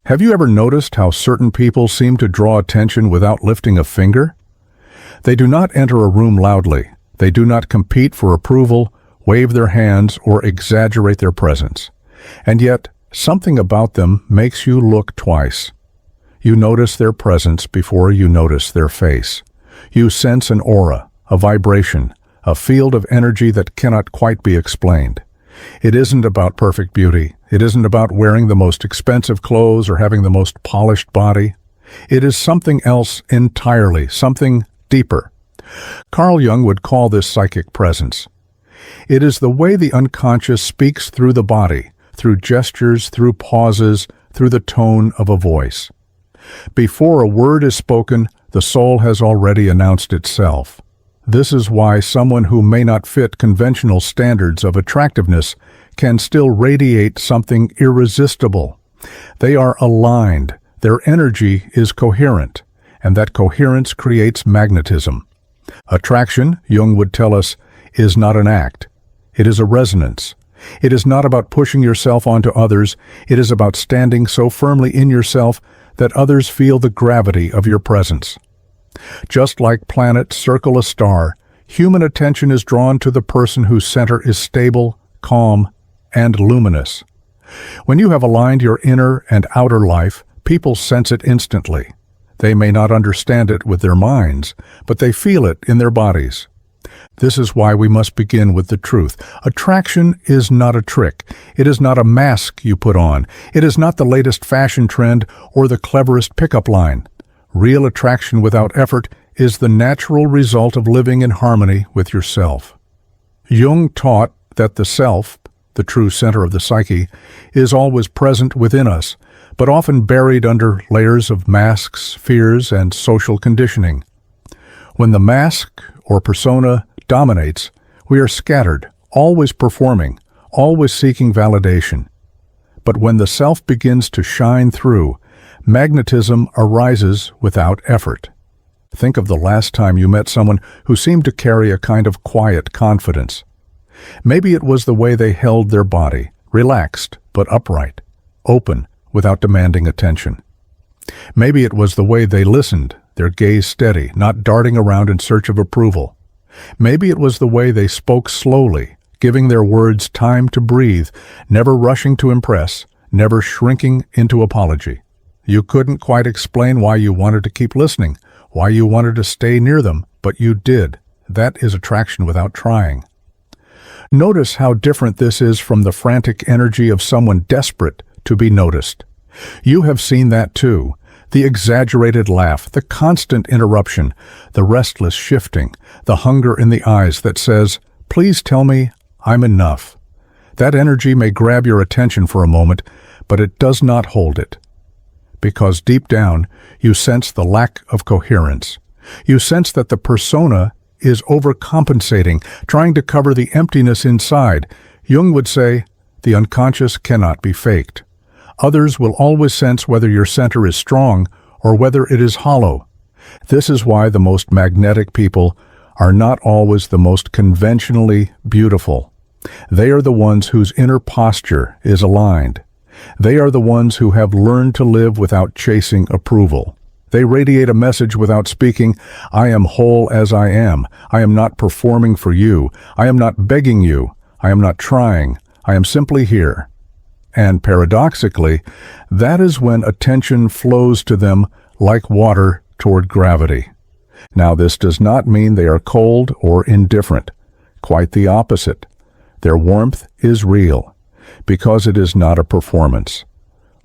Have you ever noticed how certain people seem to draw attention without lifting a finger? They do not enter a room loudly. They do not compete for approval, wave their hands, or exaggerate their presence. And yet, something about them makes you look twice. You notice their presence before you notice their face. You sense an aura, a vibration, a field of energy that cannot quite be explained. It isn't about perfect beauty. It isn't about wearing the most expensive clothes or having the most polished body. It is something else entirely, something deeper. Carl Jung would call this psychic presence. It is the way the unconscious speaks through the body, through gestures, through pauses, through the tone of a voice. Before a word is spoken, the soul has already announced itself. This is why someone who may not fit conventional standards of attractiveness can still radiate something irresistible. They are aligned, their energy is coherent, and that coherence creates magnetism. Attraction, Jung would tell us, is not an act. It is a resonance. It is not about pushing yourself onto others. It is about standing so firmly in yourself that others feel the gravity of your presence. Just like planets circle a star, human attention is drawn to the person whose center is stable, calm, and luminous. When you have aligned your inner and outer life, people sense it instantly. They may not understand it with their minds, but they feel it in their bodies. This is why we must begin with the truth. Attraction is not a trick. It is not a mask you put on. It is not the latest fashion trend or the cleverest pickup line. Real attraction without effort is the natural result of living in harmony with yourself. Jung taught that the self, the true center of the psyche, is always present within us, but often buried under layers of masks, fears, and social conditioning. When the mask or persona dominates, we are scattered, always performing, always seeking validation. But when the self begins to shine through, magnetism arises without effort. Think of the last time you met someone who seemed to carry a kind of quiet confidence. Maybe it was the way they held their body, relaxed but upright, open without demanding attention. Maybe it was the way they listened, their gaze steady, not darting around in search of approval. Maybe it was the way they spoke slowly, giving their words time to breathe, never rushing to impress, never shrinking into apology. You couldn't quite explain why you wanted to keep listening, why you wanted to stay near them, but you did. That is attraction without trying. Notice how different this is from the frantic energy of someone desperate to be noticed. You have seen that too. The exaggerated laugh, the constant interruption, the restless shifting, the hunger in the eyes that says, "Please tell me I'm enough." That energy may grab your attention for a moment, but it does not hold it. Because deep down, you sense the lack of coherence. You sense that the persona is overcompensating, trying to cover the emptiness inside. Jung would say, the unconscious cannot be faked. Others will always sense whether your center is strong or whether it is hollow. This is why the most magnetic people are not always the most conventionally beautiful. They are the ones whose inner posture is aligned. They are the ones who have learned to live without chasing approval. They radiate a message without speaking, "I am whole as I am. I am not performing for you. I am not begging you. I am not trying. I am simply here." And paradoxically, that is when attention flows to them like water toward gravity. Now, this does not mean they are cold or indifferent. Quite the opposite. Their warmth is real, because it is not a performance.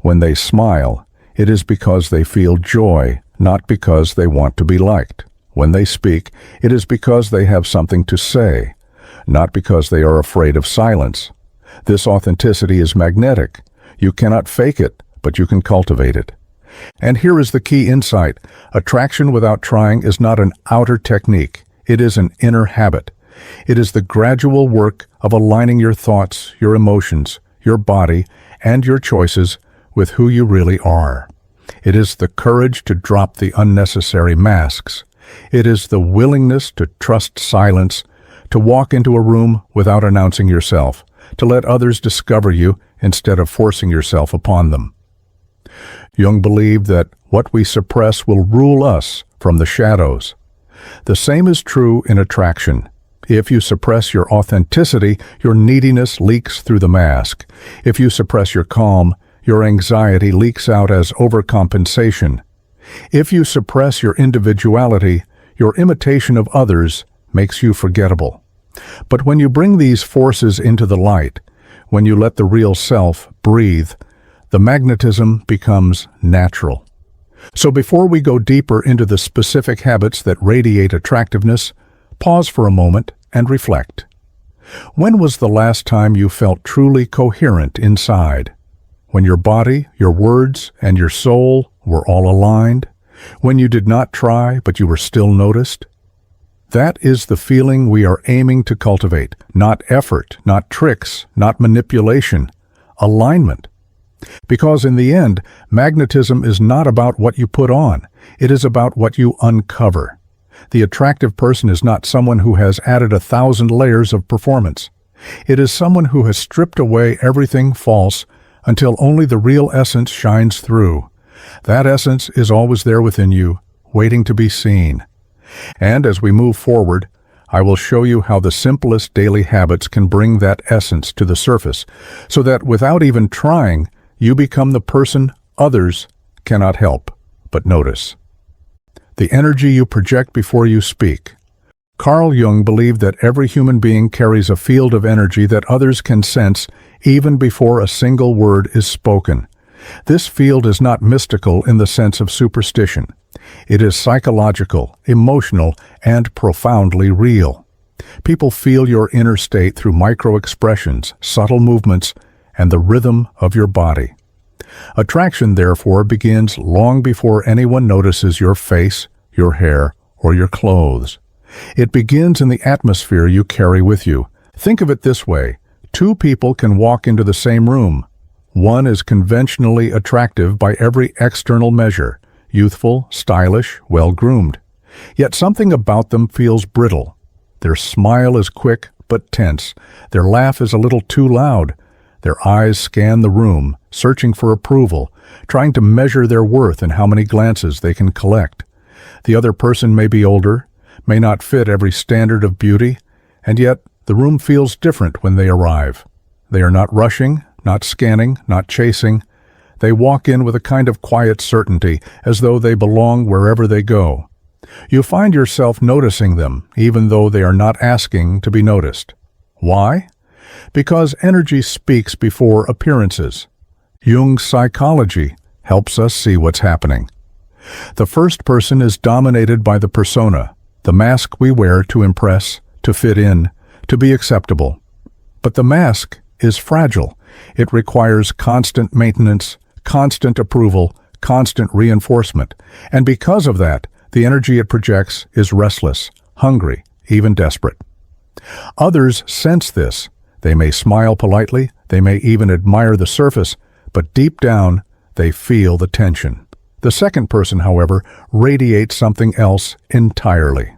When they smile, it is because they feel joy, not because they want to be liked. When they speak, it is because they have something to say, not because they are afraid of silence. This authenticity is magnetic. You cannot fake it, but you can cultivate it. And here is the key insight. Attraction without trying is not an outer technique. It is an inner habit. It is the gradual work of aligning your thoughts, your emotions, your body, and your choices with who you really are. It is the courage to drop the unnecessary masks. It is the willingness to trust silence, to walk into a room without announcing yourself, to let others discover you instead of forcing yourself upon them. Jung believed that what we suppress will rule us from the shadows. The same is true in attraction. If you suppress your authenticity, your neediness leaks through the mask. If you suppress your calm, your anxiety leaks out as overcompensation. If you suppress your individuality, your imitation of others makes you forgettable. But when you bring these forces into the light, when you let the real self breathe, the magnetism becomes natural. So before we go deeper into the specific habits that radiate attractiveness, pause for a moment and reflect. When was the last time you felt truly coherent inside? When your body, your words, and your soul were all aligned? When you did not try, but you were still noticed? That is the feeling we are aiming to cultivate. Not effort, not tricks, not manipulation. Alignment. Because in the end, magnetism is not about what you put on. It is about what you uncover. The attractive person is not someone who has added 1,000 layers of performance. It is someone who has stripped away everything false until only the real essence shines through. That essence is always there within you, waiting to be seen. And as we move forward, I will show you how the simplest daily habits can bring that essence to the surface, so that without even trying, you become the person others cannot help but notice. The energy you project before you speak. Carl Jung believed that every human being carries a field of energy that others can sense even before a single word is spoken. This field is not mystical in the sense of superstition. It is psychological, emotional, and profoundly real. People feel your inner state through micro-expressions, subtle movements, and the rhythm of your body. Attraction, therefore, begins long before anyone notices your face, your hair, or your clothes. It begins in the atmosphere you carry with you. Think of it this way. Two people can walk into the same room. One is conventionally attractive by every external measure, youthful, stylish, well-groomed. Yet something about them feels brittle. Their smile is quick but tense. Their laugh is a little too loud. Their eyes scan the room, searching for approval, trying to measure their worth and how many glances they can collect. The other person may be older, may not fit every standard of beauty, and yet the room feels different when they arrive. They are not rushing, not scanning, not chasing. They walk in with a kind of quiet certainty, as though they belong wherever they go. You find yourself noticing them, even though they are not asking to be noticed. Why? Because energy speaks before appearances. Jung's psychology helps us see what's happening. The first person is dominated by the persona, the mask we wear to impress, to fit in, to be acceptable. But the mask is fragile. It requires constant maintenance, constant approval, constant reinforcement. And because of that, the energy it projects is restless, hungry, even desperate. Others sense this. They may smile politely, they may even admire the surface, but deep down, they feel the tension. The second person, however, radiates something else entirely.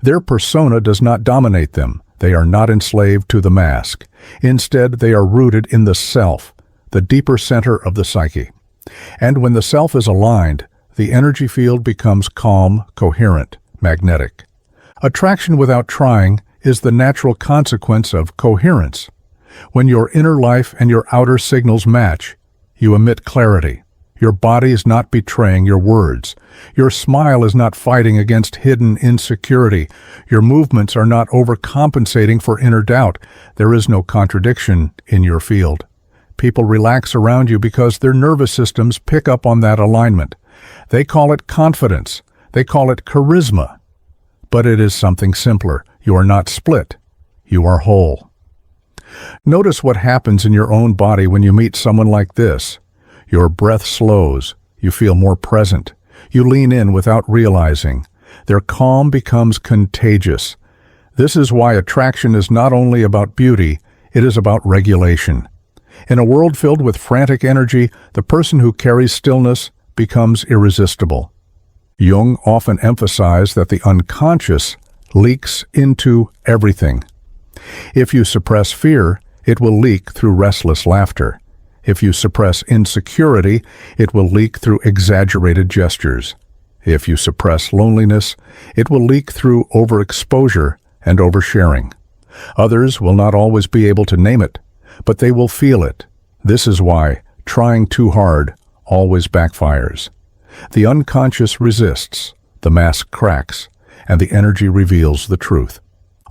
Their persona does not dominate them. They are not enslaved to the mask. Instead, they are rooted in the self, the deeper center of the psyche. And when the self is aligned, the energy field becomes calm, coherent, magnetic. Attraction without trying is the natural consequence of coherence. When your inner life and your outer signals match, you emit clarity. Your body is not betraying your words. Your smile is not fighting against hidden insecurity. Your movements are not overcompensating for inner doubt. There is no contradiction in your field. People relax around you because their nervous systems pick up on that alignment. They call it confidence. They call it charisma. But it is something simpler. You are not split. You are whole. Notice what happens in your own body when you meet someone like this. Your breath slows. You feel more present. You lean in without realizing. Their calm becomes contagious. This is why attraction is not only about beauty, it is about regulation. In a world filled with frantic energy, the person who carries stillness becomes irresistible. Jung often emphasized that the unconscious leaks into everything. If you suppress fear, it will leak through restless laughter. If you suppress insecurity, it will leak through exaggerated gestures. If you suppress loneliness, it will leak through overexposure and oversharing. Others will not always be able to name it, but they will feel it. This is why trying too hard always backfires. The unconscious resists, the mask cracks, and the energy reveals the truth.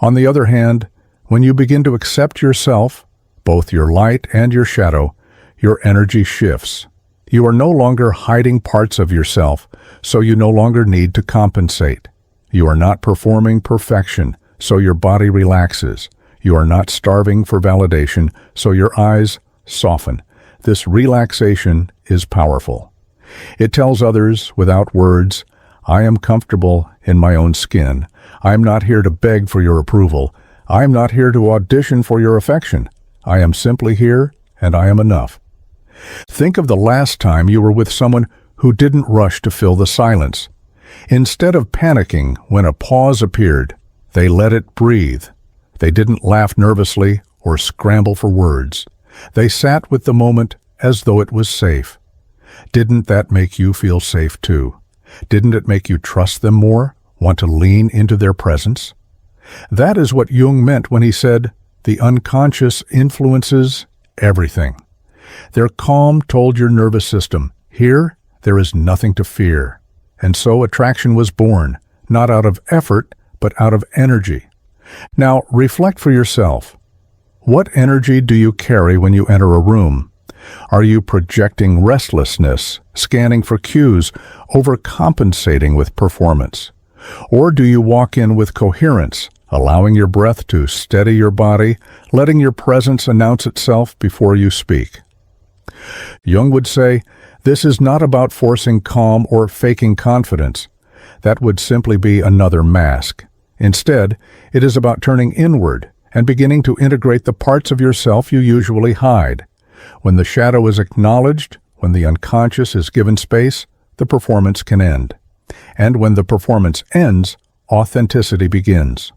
On the other hand, when you begin to accept yourself, both your light and your shadow, your energy shifts. You are no longer hiding parts of yourself, so you no longer need to compensate. You are not performing perfection, so your body relaxes. You are not starving for validation, so your eyes soften. This relaxation is powerful. It tells others, without words, I am comfortable in my own skin. I am not here to beg for your approval. I am not here to audition for your affection. I am simply here, and I am enough. Think of the last time you were with someone who didn't rush to fill the silence. Instead of panicking when a pause appeared, they let it breathe. They didn't laugh nervously or scramble for words. They sat with the moment as though it was safe. Didn't that make you feel safe too? Didn't it make you trust them more, want to lean into their presence? That is what Jung meant when he said, the unconscious influences everything. Their calm told your nervous system, here, there is nothing to fear. And so attraction was born, not out of effort, but out of energy. Now, reflect for yourself. What energy do you carry when you enter a room? Are you projecting restlessness, scanning for cues, overcompensating with performance? Or do you walk in with coherence, allowing your breath to steady your body, letting your presence announce itself before you speak? Jung would say, this is not about forcing calm or faking confidence. That would simply be another mask. Instead, it is about turning inward and beginning to integrate the parts of yourself you usually hide. When the shadow is acknowledged, when the unconscious is given space, the performance can end. And when the performance ends, authenticity begins.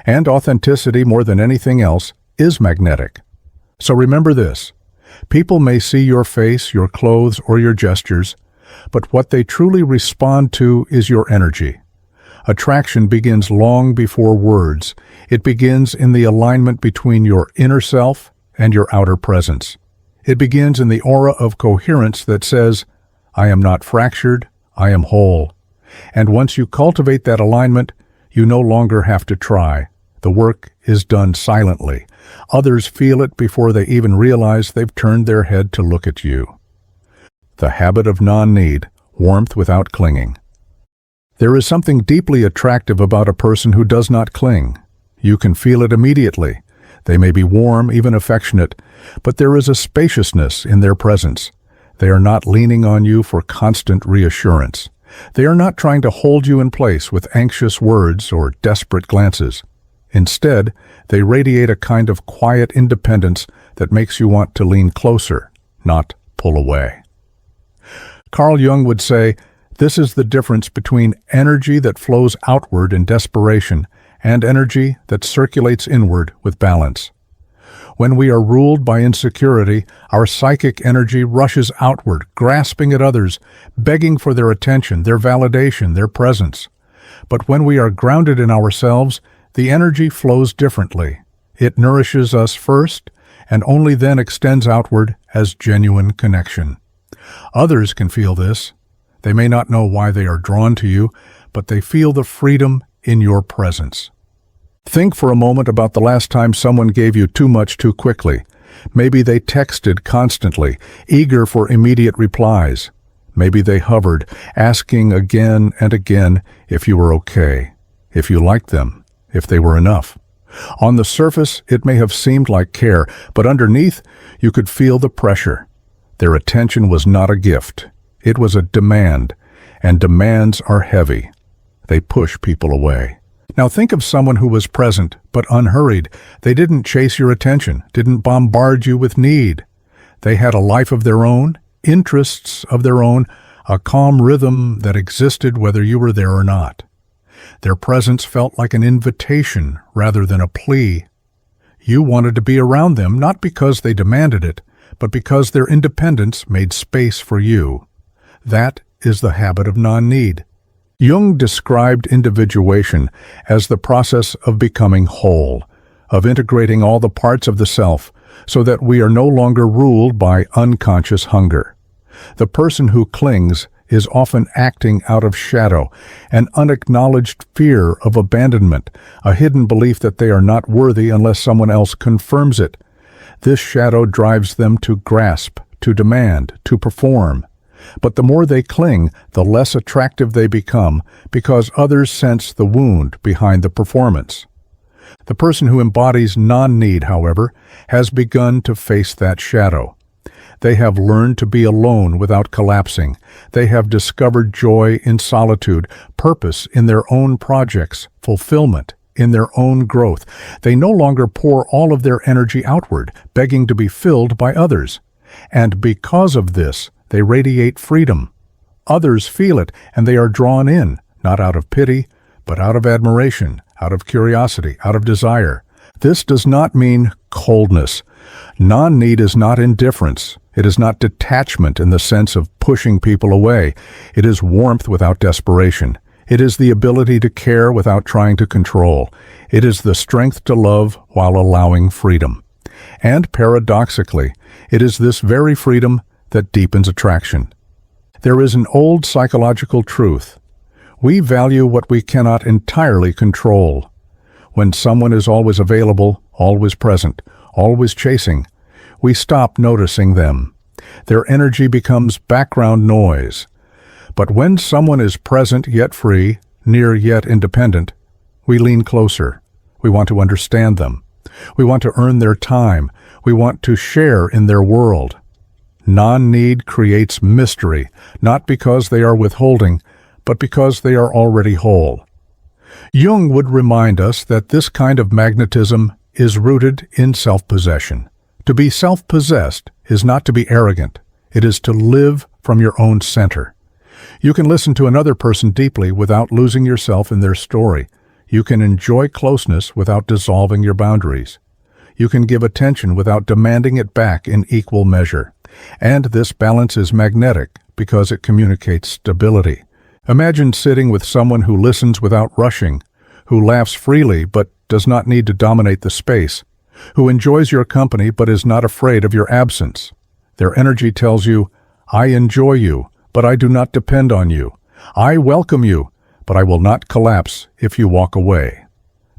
And authenticity, more than anything else, is magnetic. So remember this. People may see your face, your clothes, or your gestures, but what they truly respond to is your energy. Attraction begins long before words. It begins in the alignment between your inner self and your outer presence. It begins in the aura of coherence that says, I am not fractured, I am whole. And once you cultivate that alignment, you no longer have to try. The work is done silently. Others feel it before they even realize they've turned their head to look at you. The habit of non-need, warmth without clinging. There is something deeply attractive about a person who does not cling. You can feel it immediately. They may be warm, even affectionate, but there is a spaciousness in their presence. They are not leaning on you for constant reassurance. They are not trying to hold you in place with anxious words or desperate glances. Instead, they radiate a kind of quiet independence that makes you want to lean closer, not pull away. Carl Jung would say, this is the difference between energy that flows outward in desperation and energy that circulates inward with balance. When we are ruled by insecurity, our psychic energy rushes outward, grasping at others, begging for their attention, their validation, their presence. But when we are grounded in ourselves, the energy flows differently. It nourishes us first, and only then extends outward as genuine connection. Others can feel this. They may not know why they are drawn to you, but they feel the freedom in your presence. Think for a moment about the last time someone gave you too much too quickly. Maybe they texted constantly, eager for immediate replies. Maybe they hovered, asking again and again if you were okay, if you liked them, if they were enough. On the surface, it may have seemed like care, but underneath, you could feel the pressure. Their attention was not a gift. It was a demand, and demands are heavy. They push people away. Now think of someone who was present, but unhurried. They didn't chase your attention, didn't bombard you with need. They had a life of their own, interests of their own, a calm rhythm that existed whether you were there or not. Their presence felt like an invitation rather than a plea. You wanted to be around them not because they demanded it, but because their independence made space for you. That is the habit of non-need. Jung described individuation as the process of becoming whole, of integrating all the parts of the self so that we are no longer ruled by unconscious hunger. The person who clings is often acting out of shadow, an unacknowledged fear of abandonment, a hidden belief that they are not worthy unless someone else confirms it. This shadow drives them to grasp, to demand, to perform. But the more they cling, the less attractive they become, because others sense the wound behind the performance. The person who embodies non-need, however, has begun to face that shadow. They have learned to be alone without collapsing. They have discovered joy in solitude, purpose in their own projects, fulfillment in their own growth. They no longer pour all of their energy outward, begging to be filled by others. And because of this, they radiate freedom. Others feel it, and they are drawn in, not out of pity, but out of admiration, out of curiosity, out of desire. This does not mean coldness. Non-need is not indifference. It is not detachment in the sense of pushing people away. It is warmth without desperation. It is the ability to care without trying to control. It is the strength to love while allowing freedom. And paradoxically, it is this very freedom that deepens attraction. There is an old psychological truth. We value what we cannot entirely control. When someone is always available, always present, always chasing, we stop noticing them. Their energy becomes background noise. But when someone is present yet free, near yet independent, we lean closer. We want to understand them. We want to earn their time. We want to share in their world. Non-need creates mystery, not because they are withholding, but because they are already whole. Jung would remind us that this kind of magnetism is rooted in self-possession. To be self-possessed is not to be arrogant. It is to live from your own center. You can listen to another person deeply without losing yourself in their story. You can enjoy closeness without dissolving your boundaries. You can give attention without demanding it back in equal measure. And this balance is magnetic because it communicates stability. Imagine sitting with someone who listens without rushing, who laughs freely but does not need to dominate the space, who enjoys your company but is not afraid of your absence. Their energy tells you, I enjoy you, but I do not depend on you. I welcome you, but I will not collapse if you walk away.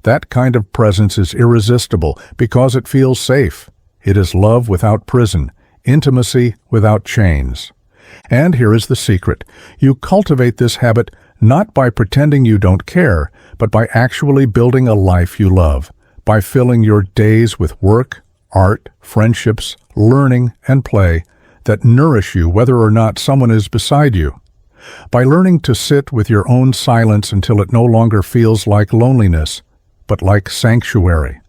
That kind of presence is irresistible because it feels safe. It is love without prison, intimacy without chains. And here is the secret. You cultivate this habit not by pretending you don't care, but by actually building a life you love, by filling your days with work, art, friendships, learning, and play that nourish you whether or not someone is beside you. By learning to sit with your own silence until it no longer feels like loneliness, but like sanctuary.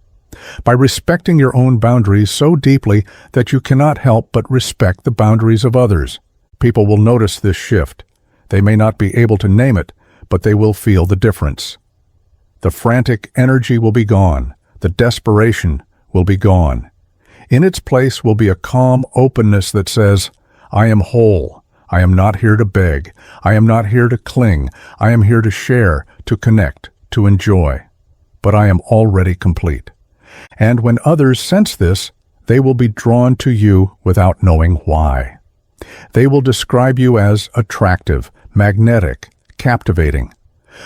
By respecting your own boundaries so deeply that you cannot help but respect the boundaries of others. People will notice this shift. They may not be able to name it, but they will feel the difference. The frantic energy will be gone. The desperation will be gone. In its place will be a calm openness that says, I am whole. I am not here to beg. I am not here to cling. I am here to share, to connect, to enjoy. But I am already complete. And when others sense this, they will be drawn to you without knowing why. They will describe you as attractive, magnetic, captivating.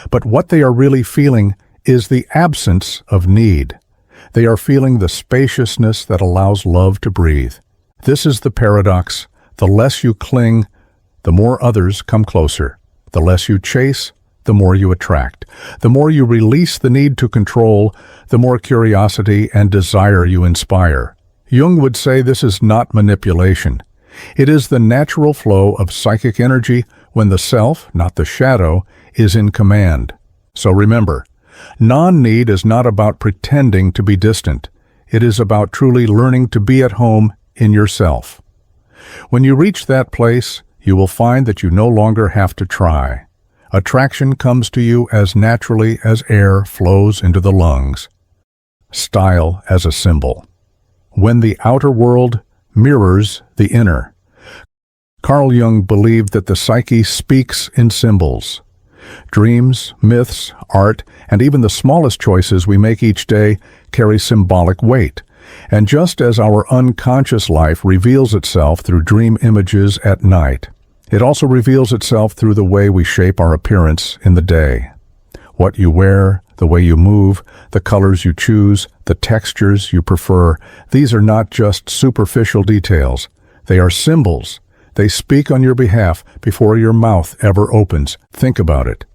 But what they are really feeling is the absence of need. They are feeling the spaciousness that allows love to breathe. This is the paradox. The less you cling, the more others come closer. The less you chase, the more you attract. The more you release the need to control, the more curiosity and desire you inspire. Jung would say this is not manipulation. It is the natural flow of psychic energy when the self, not the shadow, is in command. So remember, non-need is not about pretending to be distant. It is about truly learning to be at home in yourself. When you reach that place, you will find that you no longer have to try. Attraction comes to you as naturally as air flows into the lungs. Style as a symbol. When the outer world mirrors the inner. Carl Jung believed that the psyche speaks in symbols. Dreams, myths, art, and even the smallest choices we make each day carry symbolic weight. And just as our unconscious life reveals itself through dream images at night, it also reveals itself through the way we shape our appearance in the day. What you wear, the way you move, the colors you choose, the textures you prefer, these are not just superficial details. They are symbols. They speak on your behalf before your mouth ever opens. Think about it.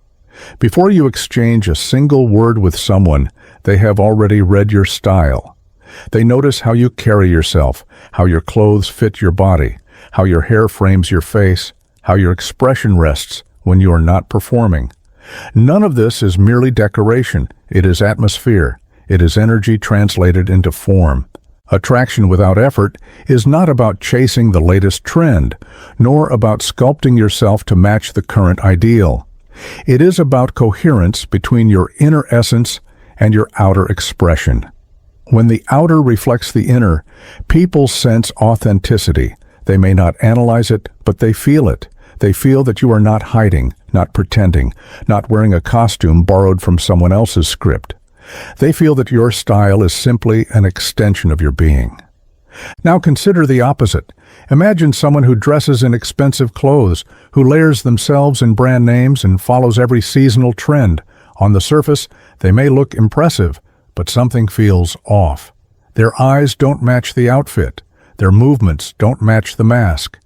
Before you exchange a single word with someone, they have already read your style. They notice how you carry yourself, how your clothes fit your body, how your hair frames your face, how your expression rests when you are not performing. None of this is merely decoration. It is atmosphere. It is energy translated into form. Attraction without effort is not about chasing the latest trend, nor about sculpting yourself to match the current ideal. It is about coherence between your inner essence and your outer expression. When the outer reflects the inner, people sense authenticity. They may not analyze it, but they feel it. They feel that you are not hiding, not pretending, not wearing a costume borrowed from someone else's script. They feel that your style is simply an extension of your being. Now consider the opposite. Imagine someone who dresses in expensive clothes, who layers themselves in brand names and follows every seasonal trend. On the surface, they may look impressive, but something feels off. Their eyes don't match the outfit. Their movements don't match the mask.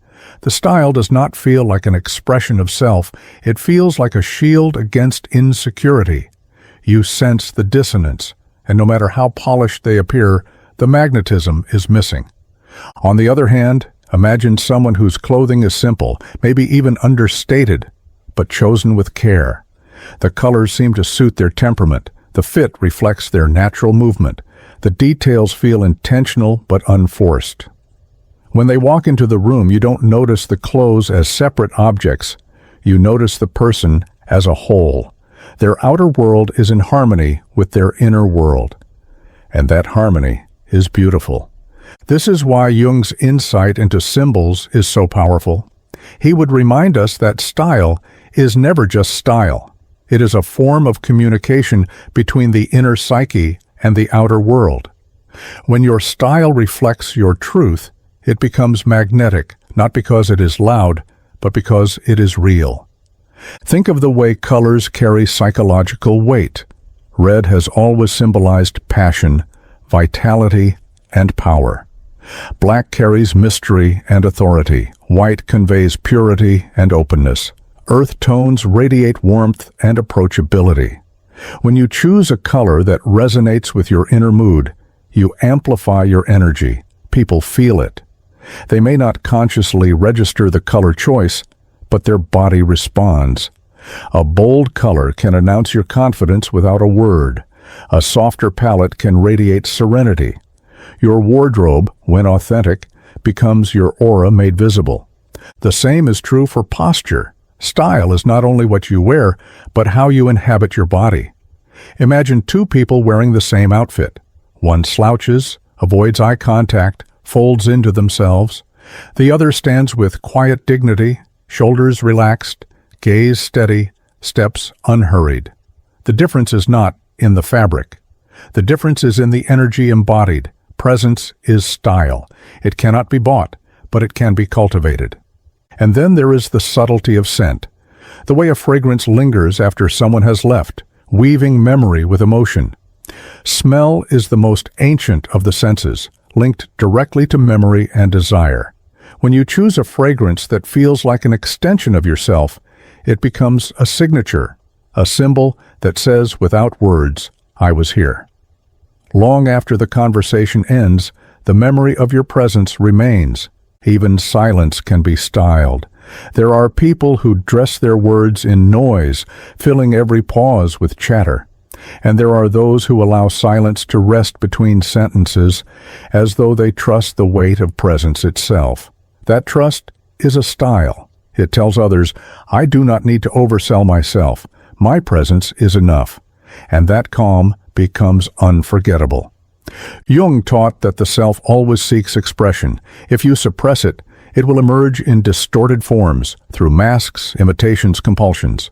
The style does not feel like an expression of self. It feels like a shield against insecurity. You sense the dissonance, and no matter how polished they appear, the magnetism is missing. On the other hand, imagine someone whose clothing is simple, maybe even understated, but chosen with care. The colors seem to suit their temperament. The fit reflects their natural movement. The details feel intentional but unforced. When they walk into the room, you don't notice the clothes as separate objects. You notice the person as a whole. Their outer world is in harmony with their inner world. And that harmony is beautiful. This is why Jung's insight into symbols is so powerful. He would remind us that style is never just style. It is a form of communication between the inner psyche and the outer world. When your style reflects your truth, it becomes magnetic, not because it is loud, but because it is real. Think of the way colors carry psychological weight. Red has always symbolized passion, vitality, and power. Black carries mystery and authority. White conveys purity and openness. Earth tones radiate warmth and approachability. When you choose a color that resonates with your inner mood, you amplify your energy. People feel it. They may not consciously register the color choice, but their body responds. A bold color can announce your confidence without a word. A softer palette can radiate serenity. Your wardrobe, when authentic, becomes your aura made visible. The same is true for posture. Style is not only what you wear, but how you inhabit your body. Imagine two people wearing the same outfit. One slouches, avoids eye contact, folds into themselves. The other stands with quiet dignity, shoulders relaxed, gaze steady, steps unhurried. The difference is not in the fabric. The difference is in the energy embodied. Presence is style. It cannot be bought, but it can be cultivated. And then there is the subtlety of scent. The way a fragrance lingers after someone has left, weaving memory with emotion. Smell is the most ancient of the senses, linked directly to memory and desire. When you choose a fragrance that feels like an extension of yourself, it becomes a signature, a symbol that says without words, I was here. Long after the conversation ends, the memory of your presence remains. Even silence can be styled. There are people who dress their words in noise, filling every pause with chatter. And there are those who allow silence to rest between sentences, as though they trust the weight of presence itself. That trust is a style. It tells others, I do not need to oversell myself. My presence is enough. And that calm becomes unforgettable. Jung taught that the self always seeks expression. If you suppress it, it will emerge in distorted forms, through masks, imitations, compulsions.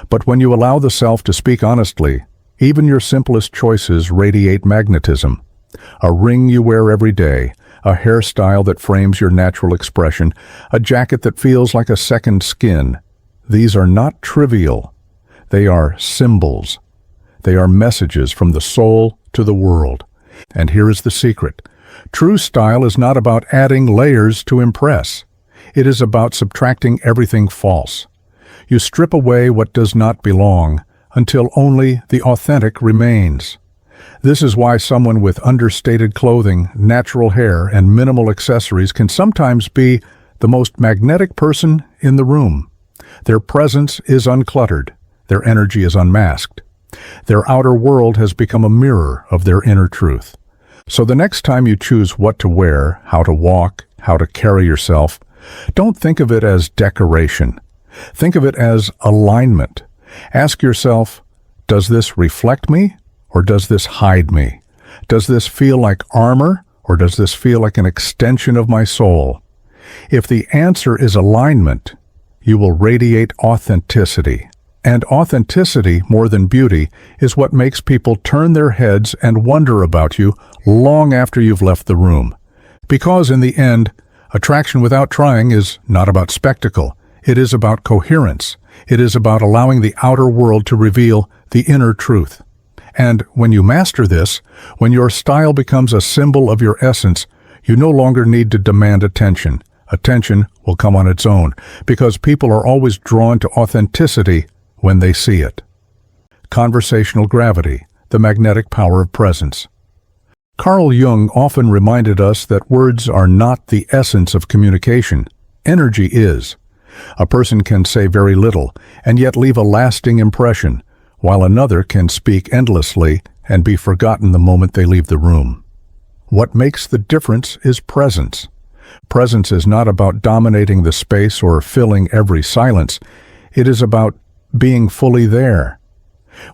But when you allow the self to speak honestly, even your simplest choices radiate magnetism. A ring you wear every day, a hairstyle that frames your natural expression, a jacket that feels like a second skin. These are not trivial. They are symbols. They are messages from the soul to the world. And here is the secret. True style is not about adding layers to impress. It is about subtracting everything false. You strip away what does not belong until only the authentic remains. This is why someone with understated clothing, natural hair, and minimal accessories can sometimes be the most magnetic person in the room. Their presence is uncluttered. Their energy is unmasked. Their outer world has become a mirror of their inner truth. So the next time you choose what to wear, how to walk, how to carry yourself, don't think of it as decoration. Think of it as alignment. Ask yourself, does this reflect me or does this hide me? Does this feel like armor or does this feel like an extension of my soul? If the answer is alignment, you will radiate authenticity. And authenticity, more than beauty, is what makes people turn their heads and wonder about you long after you've left the room. Because in the end, attraction without trying is not about spectacle. It is about coherence. It is about allowing the outer world to reveal the inner truth. And when you master this, when your style becomes a symbol of your essence, you no longer need to demand attention. Attention will come on its own, because people are always drawn to authenticity when they see it. Conversational gravity, the magnetic power of presence. Carl Jung often reminded us that words are not the essence of communication. Energy is. A person can say very little and yet leave a lasting impression, while another can speak endlessly and be forgotten the moment they leave the room. What makes the difference is presence. Presence is not about dominating the space or filling every silence. It is about being fully there.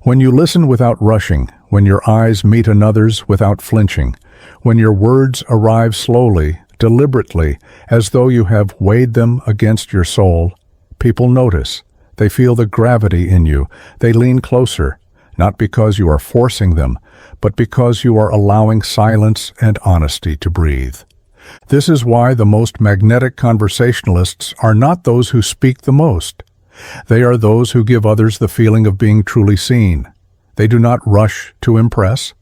When you listen without rushing, when your eyes meet another's without flinching, when your words arrive slowly, deliberately, as though you have weighed them against your soul, people notice. They feel the gravity in you. They lean closer, not because you are forcing them, but because you are allowing silence and honesty to breathe. This is why the most magnetic conversationalists are not those who speak the most. They are those who give others the feeling of being truly seen. They do not rush to impress.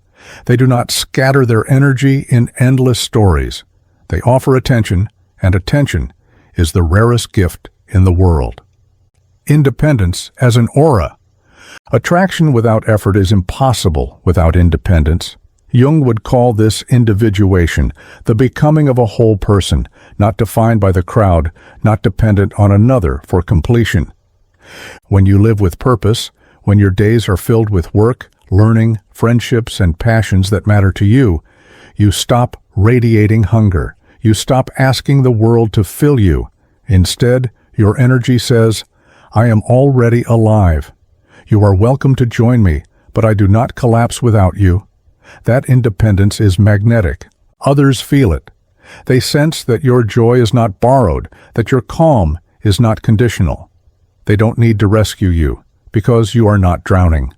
They do not scatter their energy in endless stories. They offer attention, and attention is the rarest gift in the world. Independence as an aura. Attraction without effort is impossible without independence. Jung would call this individuation, the becoming of a whole person, not defined by the crowd, not dependent on another for completion. When you live with purpose, when your days are filled with work, learning, friendships, and passions that matter to you, you stop radiating hunger. You stop asking the world to fill you. Instead, your energy says, I am already alive. You are welcome to join me, but I do not collapse without you. That independence is magnetic. Others feel it. They sense that your joy is not borrowed, that your calm is not conditional. They don't need to rescue you, because you are not drowning.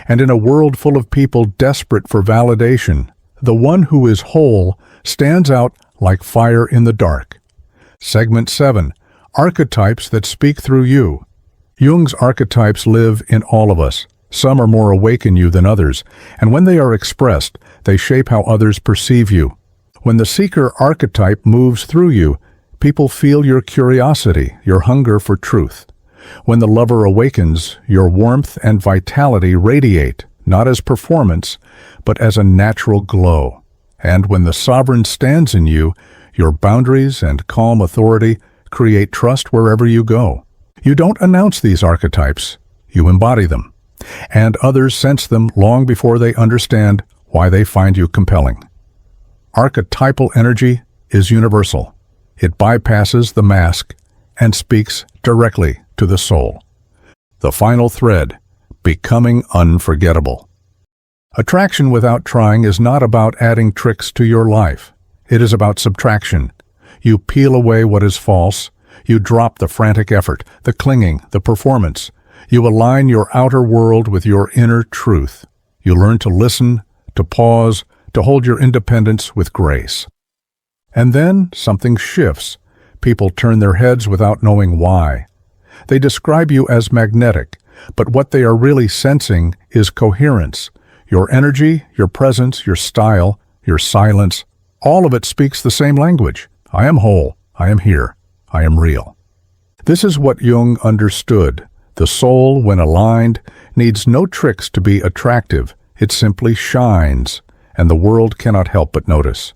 And in a world full of people desperate for validation, the one who is whole stands out like fire in the dark. Segment 7. Archetypes that speak through you. Jung's archetypes live in all of us. Some are more awake in you than others, and when they are expressed, they shape how others perceive you. When the seeker archetype moves through you, people feel your curiosity, your hunger for truth. When the lover awakens, your warmth and vitality radiate, not as performance, but as a natural glow. And when the sovereign stands in you, your boundaries and calm authority create trust wherever you go. You don't announce these archetypes, you embody them. And others sense them long before they understand why they find you compelling. Archetypal energy is universal. It bypasses the mask and speaks directly to the soul. The final thread, becoming unforgettable. Attraction without trying is not about adding tricks to your life. It is about subtraction. You peel away what is false. You drop the frantic effort, the clinging, the performance. You align your outer world with your inner truth. You learn to listen, to pause, to hold your independence with grace. And then something shifts. People turn their heads without knowing why. They describe you as magnetic, but what they are really sensing is coherence. Your energy, your presence, your style, your silence, all of it speaks the same language. I am whole. I am here. I am real. This is what Jung understood. The soul, when aligned, needs no tricks to be attractive. It simply shines, and the world cannot help but notice.